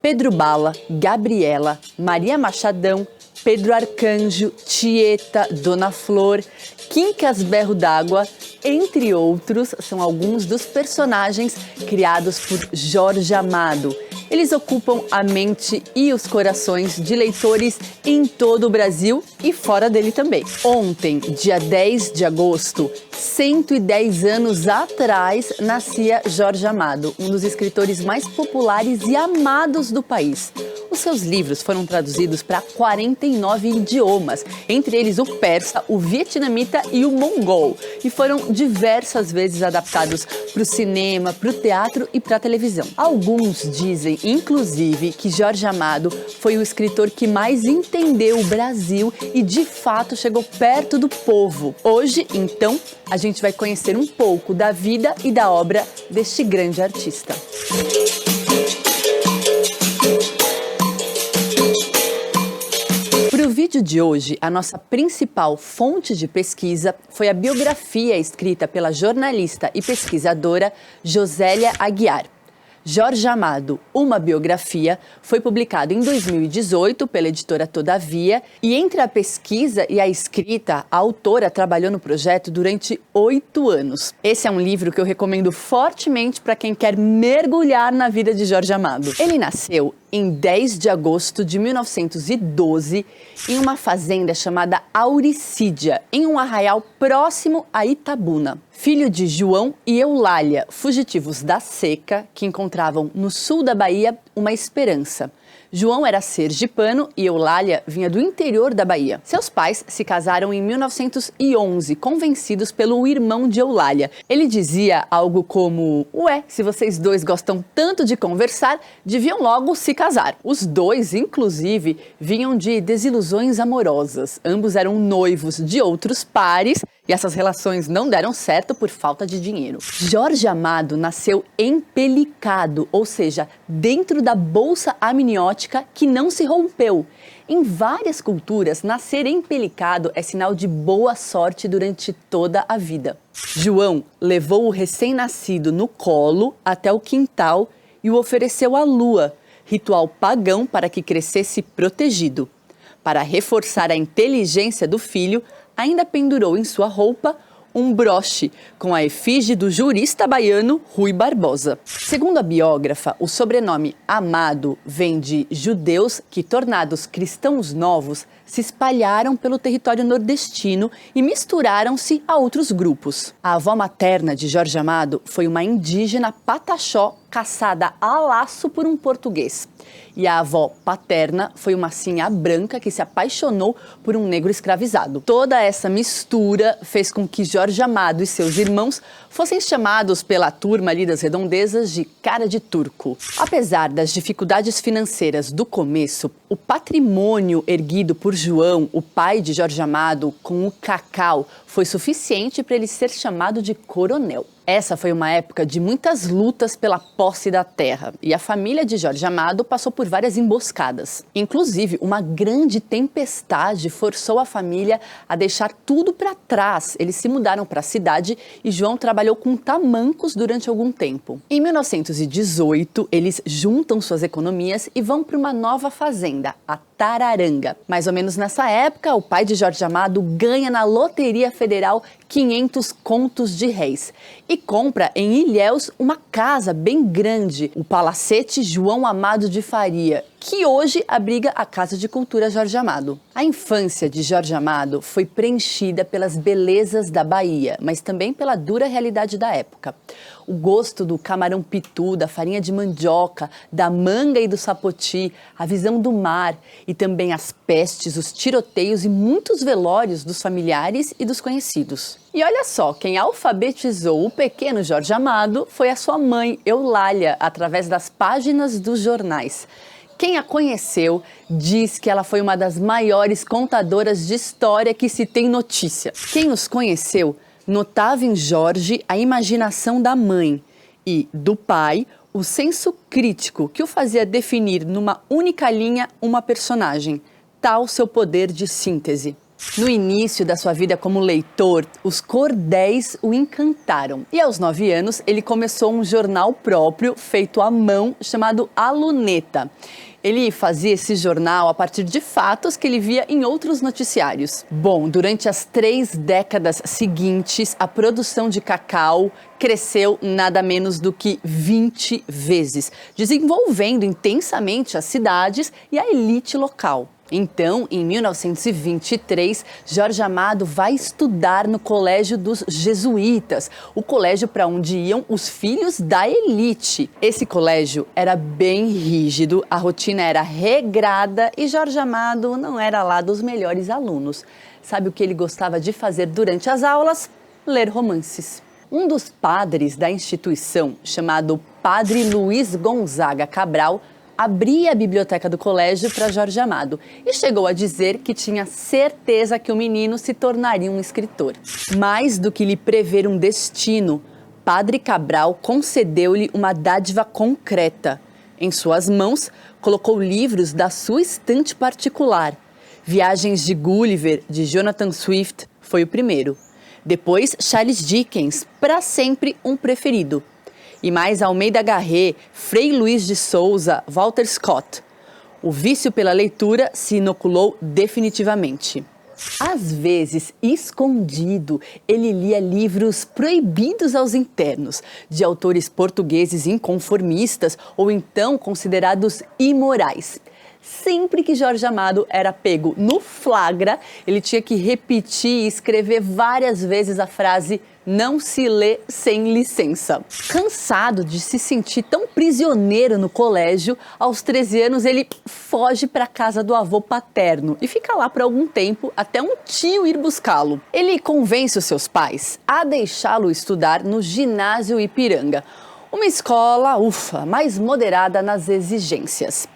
Pedro Bala, Gabriela, Maria Machadão, Pedro Arcanjo, Tieta, Dona Flor, Quincas Berro d'Água, entre outros, são alguns dos personagens criados por Jorge Amado. Eles ocupam a mente e os corações de leitores em todo o Brasil e fora dele também. Ontem, dia 10 de agosto, 110 anos atrás, nascia Jorge Amado, um dos escritores mais populares e amados do país. Os seus livros foram traduzidos para 49 idiomas, entre eles o persa, o vietnamita e o mongol, e foram diversas vezes adaptados para o cinema, para o teatro e para a televisão. Alguns dizem, inclusive, que Jorge Amado foi o escritor que mais entendeu o Brasil e, de fato, chegou perto do povo. Hoje, então, a gente vai conhecer um pouco da vida e da obra deste grande artista. Para o vídeo de hoje, a nossa principal fonte de pesquisa foi a biografia escrita pela jornalista e pesquisadora Josélia Aguiar. Jorge Amado, uma biografia, foi publicado em 2018 pela editora Todavia e entre a pesquisa e a escrita, a autora trabalhou no projeto durante 8 anos. Esse é um livro que eu recomendo fortemente para quem quer mergulhar na vida de Jorge Amado. Ele nasceu em 10 de agosto de 1912, em uma fazenda chamada Auricídia, em um arraial próximo a Itabuna. Filho de João e Eulália, fugitivos da seca, que encontravam no sul da Bahia uma esperança. João era sergipano e Eulália vinha do interior da Bahia. Seus pais se casaram em 1911, convencidos pelo irmão de Eulália. Ele dizia algo como: "Ué, se vocês dois gostam tanto de conversar, deviam logo se casar." Os dois, inclusive, vinham de desilusões amorosas. Ambos eram noivos de outros pares e essas relações não deram certo por falta de dinheiro. Jorge Amado nasceu empelicado, ou seja, dentro da bolsa amniótica que não se rompeu. Em várias culturas, nascer empelicado é sinal de boa sorte durante toda a vida. João levou o recém-nascido no colo até o quintal e o ofereceu à lua, ritual pagão para que crescesse protegido. Para reforçar a inteligência do filho, ainda pendurou em sua roupa um broche com a efígie do jurista baiano Rui Barbosa. Segundo a biógrafa, o sobrenome Amado vem de judeus que, tornados cristãos novos, se espalharam pelo território nordestino e misturaram-se a outros grupos. A avó materna de Jorge Amado foi uma indígena pataxó caçada a laço por um português. E a avó paterna foi uma sinhá branca que se apaixonou por um negro escravizado. Toda essa mistura fez com que Jorge Amado e seus irmãos fossem chamados pela turma ali das redondezas de cara de turco. Apesar das dificuldades financeiras do começo, o patrimônio erguido por João, o pai de Jorge Amado, com o cacau, foi suficiente para ele ser chamado de coronel. Essa foi uma época de muitas lutas pela posse da terra e a família de Jorge Amado passou por várias emboscadas. Inclusive, uma grande tempestade forçou a família a deixar tudo para trás. Eles se mudaram para a cidade e João trabalhou com tamancos durante algum tempo. Em 1918, eles juntam suas economias e vão para uma nova fazenda, a Tararanga. Mais ou menos nessa época, o pai de Jorge Amado ganha na Loteria Federal 500 contos de réis e compra em Ilhéus uma casa bem grande, o Palacete João Amado de Faria, que hoje abriga a Casa de Cultura Jorge Amado. A infância de Jorge Amado foi preenchida pelas belezas da Bahia, mas também pela dura realidade da época. O gosto do camarão pitu, da farinha de mandioca, da manga e do sapoti, a visão do mar e também as pestes, os tiroteios e muitos velórios dos familiares e dos conhecidos. E olha só, quem alfabetizou o pequeno Jorge Amado foi a sua mãe, Eulália, através das páginas dos jornais. Quem a conheceu diz que ela foi uma das maiores contadoras de história que se tem notícia. Quem os conheceu notava em Jorge a imaginação da mãe e, do pai, o senso crítico que o fazia definir numa única linha uma personagem, tal seu poder de síntese. No início da sua vida como leitor, os cordéis o encantaram. E aos 9 anos, ele começou um jornal próprio, feito à mão, chamado A Luneta. Ele fazia esse jornal a partir de fatos que ele via em outros noticiários. Bom, durante as 3 décadas seguintes, a produção de cacau cresceu nada menos do que 20 vezes, desenvolvendo intensamente as cidades e a elite local. Então, em 1923, Jorge Amado vai estudar no Colégio dos Jesuítas, o colégio para onde iam os filhos da elite. Esse colégio era bem rígido, a rotina era regrada e Jorge Amado não era lá dos melhores alunos. Sabe o que ele gostava de fazer durante as aulas? Ler romances. Um dos padres da instituição, chamado Padre Luiz Gonzaga Cabral, abria a biblioteca do colégio para Jorge Amado e chegou a dizer que tinha certeza que o menino se tornaria um escritor. Mais do que lhe prever um destino, Padre Cabral concedeu-lhe uma dádiva concreta. Em suas mãos, colocou livros da sua estante particular. Viagens de Gulliver, de Jonathan Swift, foi o primeiro. Depois, Charles Dickens, para sempre um preferido. E mais Almeida Garré, Frei Luiz de Souza, Walter Scott. O vício pela leitura se inoculou definitivamente. Às vezes, escondido, ele lia livros proibidos aos internos, de autores portugueses inconformistas ou então considerados imorais. Sempre que Jorge Amado era pego no flagra, ele tinha que repetir e escrever várias vezes a frase "não se lê sem licença". Cansado de se sentir tão prisioneiro no colégio, aos 13 anos ele foge para a casa do avô paterno e fica lá por algum tempo até um tio ir buscá-lo. Ele convence os seus pais a deixá-lo estudar no Ginásio Ipiranga, uma escola, mais moderada nas exigências.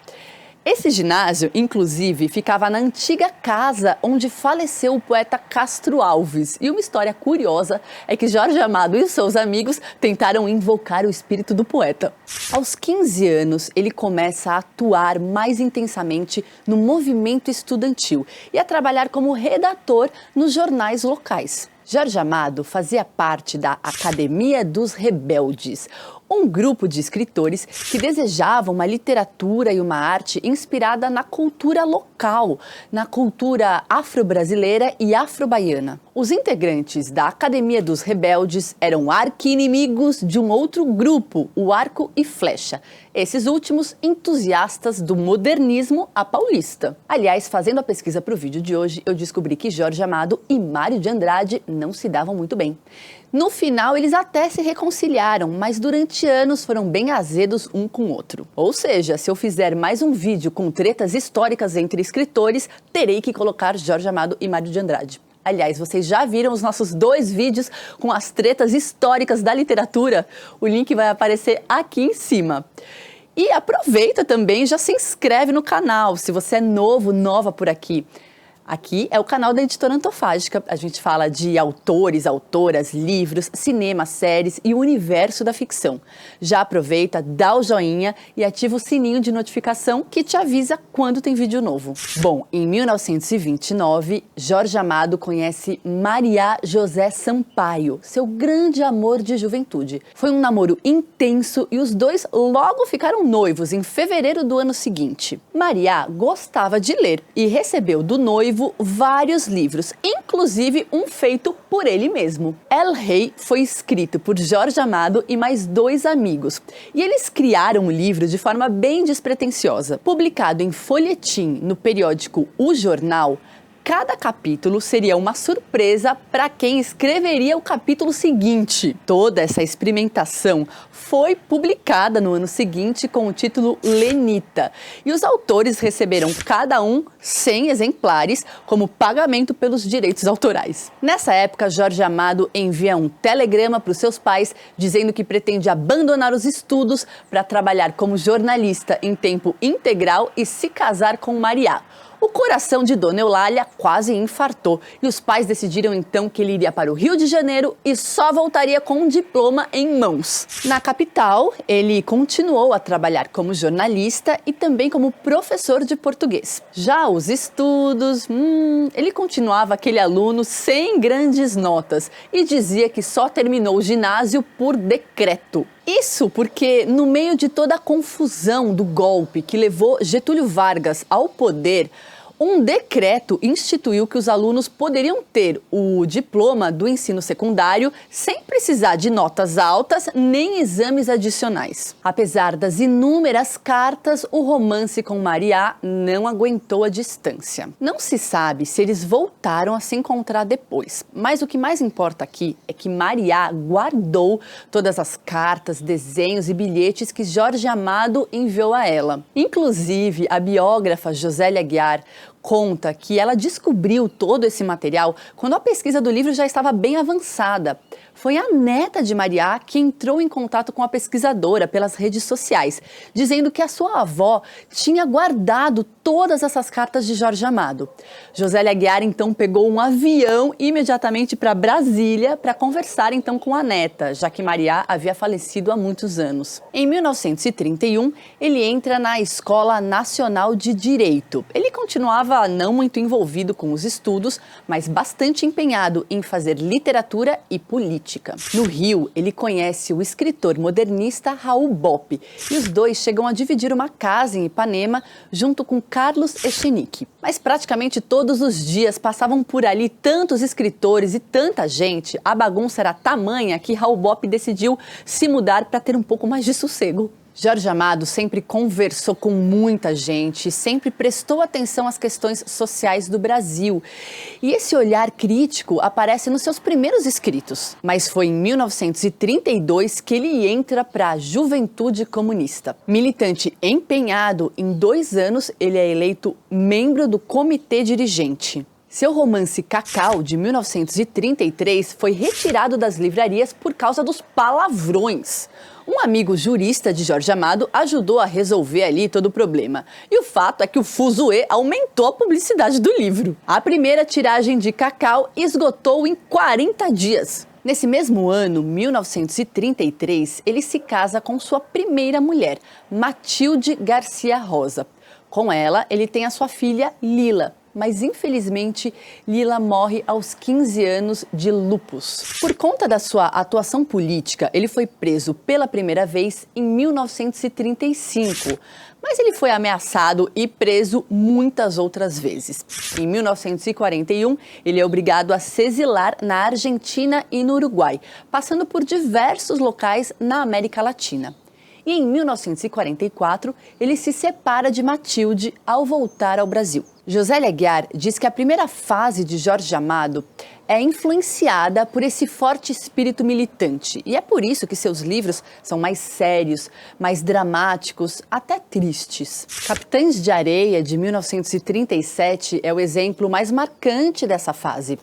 Esse ginásio, inclusive, ficava na antiga casa onde faleceu o poeta Castro Alves. E uma história curiosa é que Jorge Amado e seus amigos tentaram invocar o espírito do poeta. Aos 15 anos, ele começa a atuar mais intensamente no movimento estudantil e a trabalhar como redator nos jornais locais. Jorge Amado fazia parte da Academia dos Rebeldes, um grupo de escritores que desejavam uma literatura e uma arte inspirada na cultura local, na cultura afro-brasileira e afro-baiana. Os integrantes da Academia dos Rebeldes eram arqui-inimigos de um outro grupo, o Arco e Flecha. Esses últimos entusiastas do modernismo à paulista. Aliás, fazendo a pesquisa para o vídeo de hoje, eu descobri que Jorge Amado e Mário de Andrade não se davam muito bem. No final, eles até se reconciliaram, mas durante anos foram bem azedos um com o outro. Ou seja, se eu fizer mais um vídeo com tretas históricas entre escritores, terei que colocar Jorge Amado e Mário de Andrade. Aliás, vocês já viram os nossos 2 vídeos com as tretas históricas da literatura? O link vai aparecer aqui em cima. E aproveita também e já se inscreve no canal, se você é novo, nova por aqui. Aqui é o canal da Editora Antofágica. A gente fala de autores, autoras, livros, cinema, séries e o universo da ficção. Já aproveita, dá o joinha e ativa o sininho de notificação que te avisa quando tem vídeo novo. Bom, em 1929, Jorge Amado conhece Maria José Sampaio, seu grande amor de juventude. Foi um namoro intenso e os dois logo ficaram noivos em fevereiro do ano seguinte. Maria gostava de ler e recebeu do noivo vários livros, inclusive um feito por ele mesmo. El Rei foi escrito por Jorge Amado e mais 2 amigos, e eles criaram o livro de forma bem despretensiosa. Publicado em folhetim no periódico O Jornal, cada capítulo seria uma surpresa para quem escreveria o capítulo seguinte. Toda essa experimentação foi publicada no ano seguinte com o título Lenita. E os autores receberam cada um 100 exemplares como pagamento pelos direitos autorais. Nessa época, Jorge Amado envia um telegrama para os seus pais dizendo que pretende abandonar os estudos para trabalhar como jornalista em tempo integral e se casar com Maria. O coração de Dona Eulália quase infartou e os pais decidiram então que ele iria para o Rio de Janeiro e só voltaria com um diploma em mãos. Na capital, ele continuou a trabalhar como jornalista e também como professor de português. Já os estudos, ele continuava aquele aluno sem grandes notas e dizia que só terminou o ginásio por decreto. Isso porque, no meio de toda a confusão do golpe que levou Getúlio Vargas ao poder, um decreto instituiu que os alunos poderiam ter o diploma do ensino secundário sem precisar de notas altas nem exames adicionais. Apesar das inúmeras cartas, o romance com Mariá não aguentou a distância. Não se sabe se eles voltaram a se encontrar depois, mas o que mais importa aqui é que Mariá guardou todas as cartas, desenhos e bilhetes que Jorge Amado enviou a ela. Inclusive, a biógrafa Josélia Aguiar conta que ela descobriu todo esse material quando a pesquisa do livro já estava bem avançada. Foi a neta de Mariá que entrou em contato com a pesquisadora pelas redes sociais, dizendo que a sua avó tinha guardado todas essas cartas de Jorge Amado. Josélia Aguiar então pegou um avião imediatamente para Brasília para conversar então com a neta, já que Mariá havia falecido há muitos anos. Em 1931, ele entra na Escola Nacional de Direito. Ele continuava não muito envolvido com os estudos, mas bastante empenhado em fazer literatura e política. No Rio, ele conhece o escritor modernista Raul Bopp e os dois chegam a dividir uma casa em Ipanema junto com Carlos Echenique. Mas praticamente todos os dias passavam por ali tantos escritores e tanta gente, a bagunça era tamanha que Raul Bopp decidiu se mudar para ter um pouco mais de sossego. Jorge Amado sempre conversou com muita gente, sempre prestou atenção às questões sociais do Brasil. E esse olhar crítico aparece nos seus primeiros escritos. Mas foi em 1932 que ele entra para a Juventude Comunista. Militante empenhado, em 2 anos ele é eleito membro do Comitê Dirigente. Seu romance Cacau, de 1933, foi retirado das livrarias por causa dos palavrões. Um amigo jurista de Jorge Amado ajudou a resolver ali todo o problema. E o fato é que o fuzuê aumentou a publicidade do livro. A primeira tiragem de Cacau esgotou em 40 dias. Nesse mesmo ano, 1933, ele se casa com sua primeira mulher, Matilde Garcia Rosa. Com ela, ele tem a sua filha Lila. Mas, infelizmente, Lila morre aos 15 anos de lúpus. Por conta da sua atuação política, ele foi preso pela primeira vez em 1935. Mas ele foi ameaçado e preso muitas outras vezes. Em 1941, ele é obrigado a se exilar na Argentina e no Uruguai, passando por diversos locais na América Latina. E em 1944, ele se separa de Matilde ao voltar ao Brasil. Josélia Aguiar diz que a primeira fase de Jorge Amado é influenciada por esse forte espírito militante. E é por isso que seus livros são mais sérios, mais dramáticos, até tristes. Capitães de Areia, de 1937, é o exemplo mais marcante dessa fase.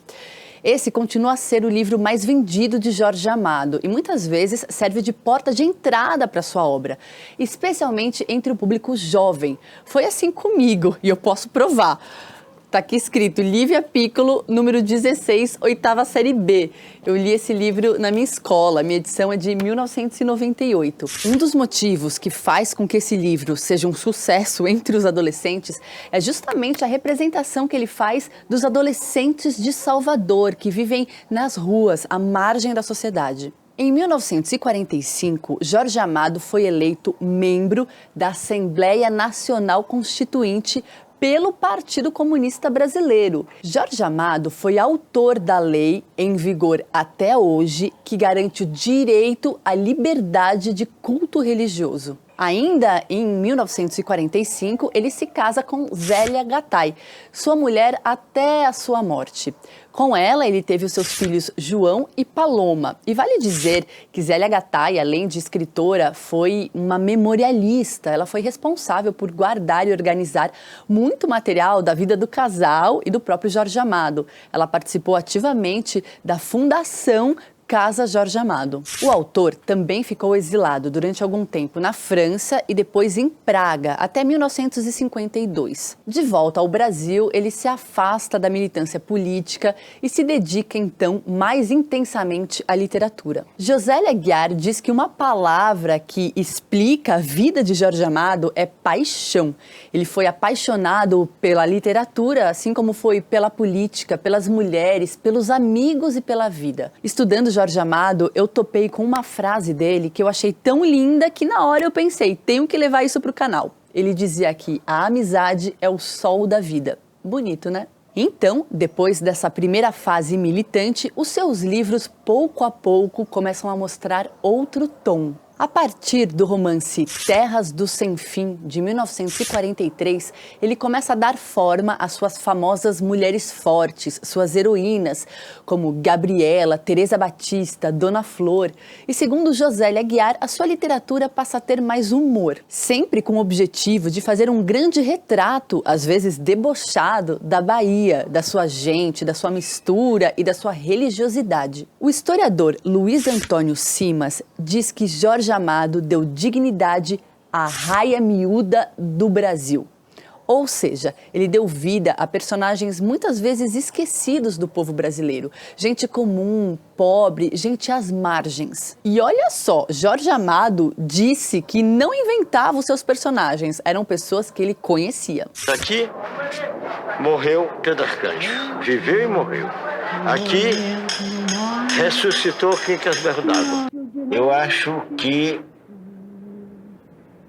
Esse continua a ser o livro mais vendido de Jorge Amado e muitas vezes serve de porta de entrada para sua obra, especialmente entre o público jovem. Foi assim comigo e eu posso provar. Está aqui escrito Lívia Piccolo, número 16, 8ª série B. Eu li esse livro na minha escola, minha edição é de 1998. Um dos motivos que faz com que esse livro seja um sucesso entre os adolescentes é justamente a representação que ele faz dos adolescentes de Salvador, que vivem nas ruas, à margem da sociedade. Em 1945, Jorge Amado foi eleito membro da Assembleia Nacional Constituinte pelo Partido Comunista Brasileiro. Jorge Amado foi autor da lei em vigor até hoje que garante o direito à liberdade de culto religioso. Ainda em 1945, ele se casa com Zélia Gattai, sua mulher até a sua morte. Com ela, ele teve os seus filhos João e Paloma. E vale dizer que Zélia Gattai, além de escritora, foi uma memorialista. Ela foi responsável por guardar e organizar muito material da vida do casal e do próprio Jorge Amado. Ela participou ativamente da fundação Casa Jorge Amado. O autor também ficou exilado durante algum tempo na França e depois em Praga, até 1952. De volta ao Brasil, ele se afasta da militância política e se dedica então mais intensamente à literatura. Josélia Aguiar diz que uma palavra que explica a vida de Jorge Amado é paixão. Ele foi apaixonado pela literatura, assim como foi pela política, pelas mulheres, pelos amigos e pela vida. Estudando Jorge Amado, eu topei com uma frase dele que eu achei tão linda que na hora eu pensei, tenho que levar isso para o canal. Ele dizia que a amizade é o sol da vida. Bonito, né? Então, depois dessa primeira fase militante, os seus livros, pouco a pouco, começam a mostrar outro tom. A partir do romance Terras do Sem Fim, de 1943, ele começa a dar forma às suas famosas mulheres fortes, suas heroínas, como Gabriela, Teresa Batista, Dona Flor. E segundo Josélia Aguiar, a sua literatura passa a ter mais humor, sempre com o objetivo de fazer um grande retrato, às vezes debochado, da Bahia, da sua gente, da sua mistura e da sua religiosidade. O historiador Luiz Antônio Simas diz que Jorge Amado deu dignidade à raia miúda do Brasil. Ou seja, ele deu vida a personagens muitas vezes esquecidos do povo brasileiro. Gente comum, pobre, gente às margens. E olha só, Jorge Amado disse que não inventava os seus personagens, eram pessoas que ele conhecia. Aqui morreu Pedro Arcanjo, viveu e morreu. Aqui ressuscitou Quincas Bernadotte. Eu acho que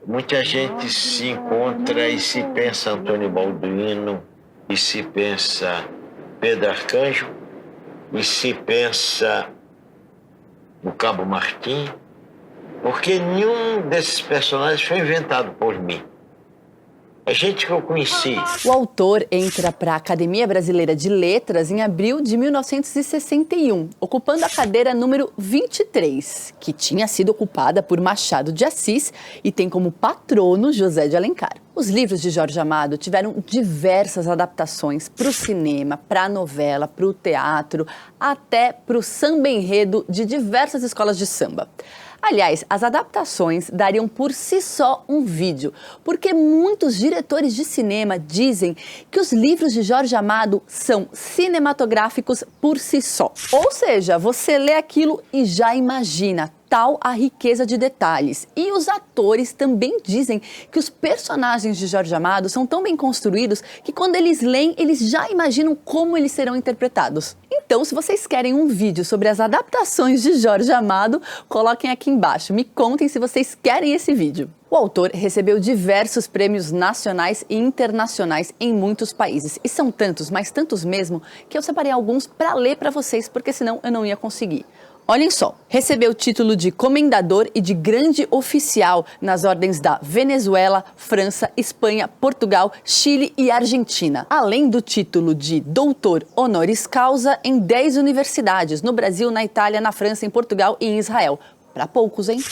muita gente se encontra e se pensa Antônio Balduino, e se pensa Pedro Arcanjo, e se pensa o Cabo Martim, porque nenhum desses personagens foi inventado por mim. É gente que eu conheci. O autor entra para a Academia Brasileira de Letras em abril de 1961, ocupando a cadeira número 23, que tinha sido ocupada por Machado de Assis e tem como patrono José de Alencar. Os livros de Jorge Amado tiveram diversas adaptações para o cinema, para a novela, para o teatro, até para o samba-enredo de diversas escolas de samba. Aliás, as adaptações dariam por si só um vídeo, porque muitos diretores de cinema dizem que os livros de Jorge Amado são cinematográficos por si só. Ou seja, você lê aquilo e já imagina tal a riqueza de detalhes. E os atores também dizem que os personagens de Jorge Amado são tão bem construídos que quando eles leem, eles já imaginam como eles serão interpretados. Então, se vocês querem um vídeo sobre as adaptações de Jorge Amado, coloquem aqui embaixo. Me contem se vocês querem esse vídeo. O autor recebeu diversos prêmios nacionais e internacionais em muitos países. E são tantos, mas tantos mesmo, que eu separei alguns para ler para vocês, porque senão eu não ia conseguir. Olhem só, recebeu o título de comendador e de grande oficial nas ordens da Venezuela, França, Espanha, Portugal, Chile e Argentina, além do título de doutor honoris causa em 10 universidades, no Brasil, na Itália, na França, em Portugal e em Israel. Para poucos, hein?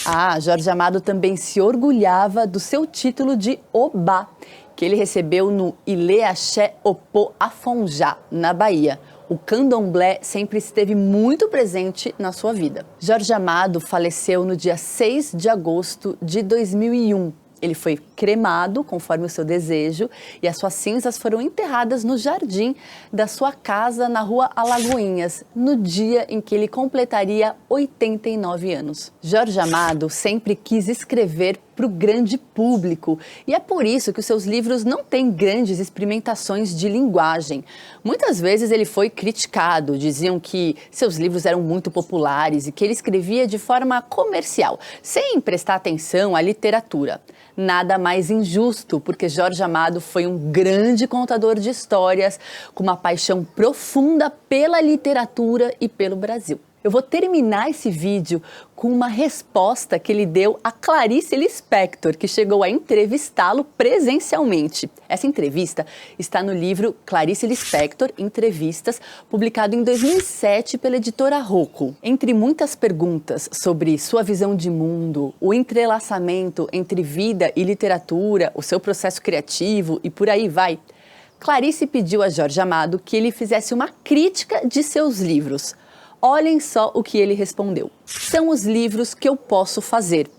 Jorge Amado também se orgulhava do seu título de Obá, que ele recebeu no Ilê Axé Opô Afonjá, na Bahia. O candomblé sempre esteve muito presente na sua vida. Jorge Amado faleceu no dia 6 de agosto de 2001. Ele foi cremado, conforme o seu desejo, e as suas cinzas foram enterradas no jardim da sua casa na rua Alagoinhas, no dia em que ele completaria 89 anos. Jorge Amado sempre quis escrever para o grande público, e é por isso que os seus livros não têm grandes experimentações de linguagem. Muitas vezes ele foi criticado, diziam que seus livros eram muito populares e que ele escrevia de forma comercial, sem prestar atenção à literatura. Nada mais injusto, porque Jorge Amado foi um grande contador de histórias, com uma paixão profunda pela literatura e pelo Brasil. Eu vou terminar esse vídeo com uma resposta que ele deu a Clarice Lispector, que chegou a entrevistá-lo presencialmente. Essa entrevista está no livro Clarice Lispector, Entrevistas, publicado em 2007 pela editora Rocco. Entre muitas perguntas sobre sua visão de mundo, o entrelaçamento entre vida e literatura, o seu processo criativo e por aí vai, Clarice pediu a Jorge Amado que ele fizesse uma crítica de seus livros. Olhem só o que ele respondeu. São os livros que eu posso fazer.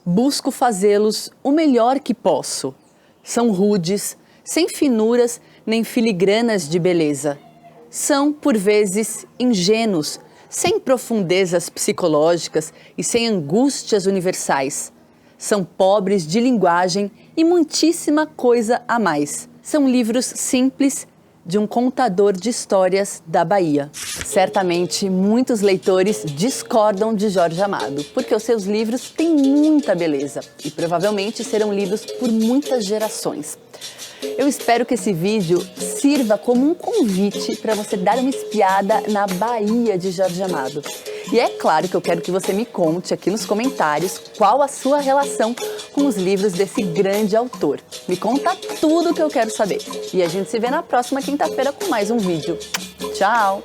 Busco fazê-los o melhor que posso. São rudes, sem finuras nem filigranas de beleza. São, por vezes, ingênuos, sem profundezas psicológicas e sem angústias universais. São pobres de linguagem e muitíssima coisa a mais. São livros simples de um contador de histórias da Bahia. Certamente, muitos leitores discordam de Jorge Amado, porque os seus livros têm muita beleza e provavelmente serão lidos por muitas gerações. Eu espero que esse vídeo sirva como um convite para você dar uma espiada na Bahia de Jorge Amado. E é claro que eu quero que você me conte aqui nos comentários qual a sua relação com os livros desse grande autor. Me conta tudo o que eu quero saber. E a gente se vê na próxima quinta-feira com mais um vídeo. Tchau!